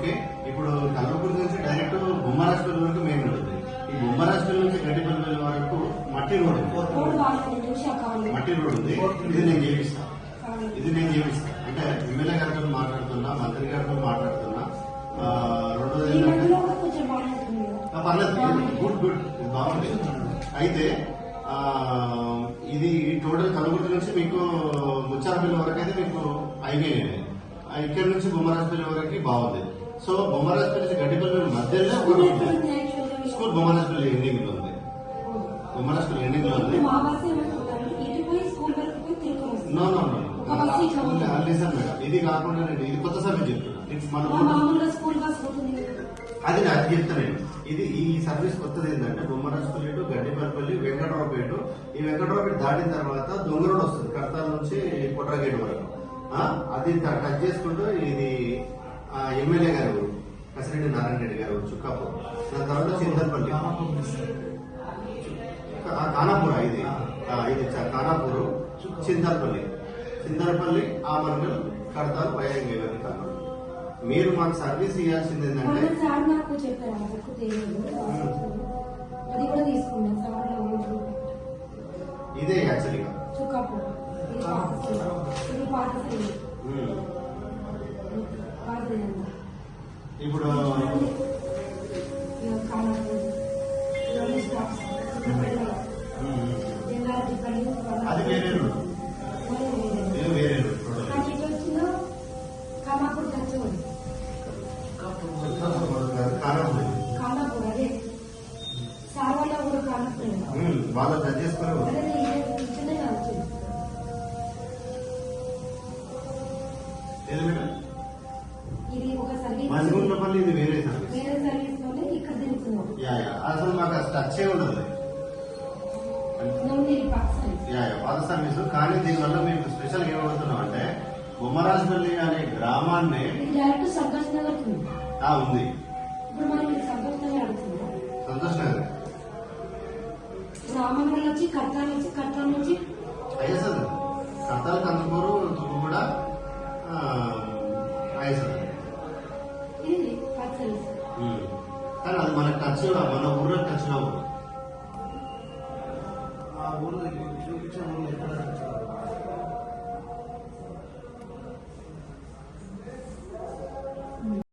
Okay. ఇప్పుడు కల్వకుర్తి నుంచి direct బొమ్మరాజపల్లి వరకు మెయిన్ రోడ్ ఉంది. ఈ బొమ్మరాజపల్లి నుంచి గడ్డిపల్లి వరకు మట్టి రోడ్ ఉంది. మట్టి రోడ్ ఉంది. ఇది నేను చేపిస్తా అంటే ఎమ్మెల్యే గారితో మాట్లాడుతున్నా, మంత్రి గారితో మాట్లాడుతున్నా. రెండోది పర్లేదు, గుడ్ బాగుంది. అయితే ఇది టోటల్ కల్వకుర్తి నుంచి మీకు ముచ్చారపల్లి వరకు అయితే మీకు అయిపోయినాయి. ఇక్కడ నుంచి బొమ్మరాజపల్లి వరకు బాగుంది. సో బొమ్మరాజపల్లి నుంచి గడ్డిపల్లి మధ్యలో స్కూల్ బొమ్మరాజపల్లి ఎండింగ్ లో ఉంది. బొమ్మరాజపల్లి ఎండింగ్ లో ఉంది. ఇది కాకుండా ఇది కొత్త సర్వీస్ చెప్తున్నా. అది నాకు చెప్తాను. ఇది ఈ సర్వీస్ కొత్తది ఏంటంటే బొమ్మరాజపల్లి టు గడ్డిపల్లి వెంకటరావుపేట. ఈ వెంకటరావుపేట దాటిన తర్వాత దొంగ రోడ్ వస్తుంది కడతాల నుంచి కొట్రాగేట్ వరకు. అది టచ్ చేసుకుంటూ ఇది ఎమ్మెల్యే గారు కసిరెడ్డి నారాయణ రెడ్డి గారు చుక్కాపూర్. దాని తర్వాత చింతలపల్లి ఖానాపూర్. ఇది ఖానాపూర్ చింతలపల్లి ఆమర్గల్ కడతాల్ వైరంగ కారణం. మీరు మాకు సర్వీస్ ఇవ్వాల్సింది ఏంటంటే ఇదే యాక్చువల్గా ఇప్పుడు అది వేరే రూట్, ఇది వేరే రూట్. వాళ్ళు టచ్ చేసుకుని మజిగుండ్లపల్లి ఇది వేరే సర్వీస్. అసలు మాకు టచ్ ఉండదు పాత సర్వీస్. కానీ దీనివల్ల మీకు స్పెషల్ ఏమవుతున్నాం అంటే బొమ్మరాజపల్లి అనే గ్రామాన్ని ఉంది సంతోష్ నగర్ వచ్చి కట్టాల నుంచి అయ్యేసారు. కట్టాలు కందుకూరు కూడా అయ్యేసారు. కానీ అది మనకు టచ్ మన ఊర్లో టచ్ లో ఆ ఊరు చూపించిన ఊరు ఎక్కడ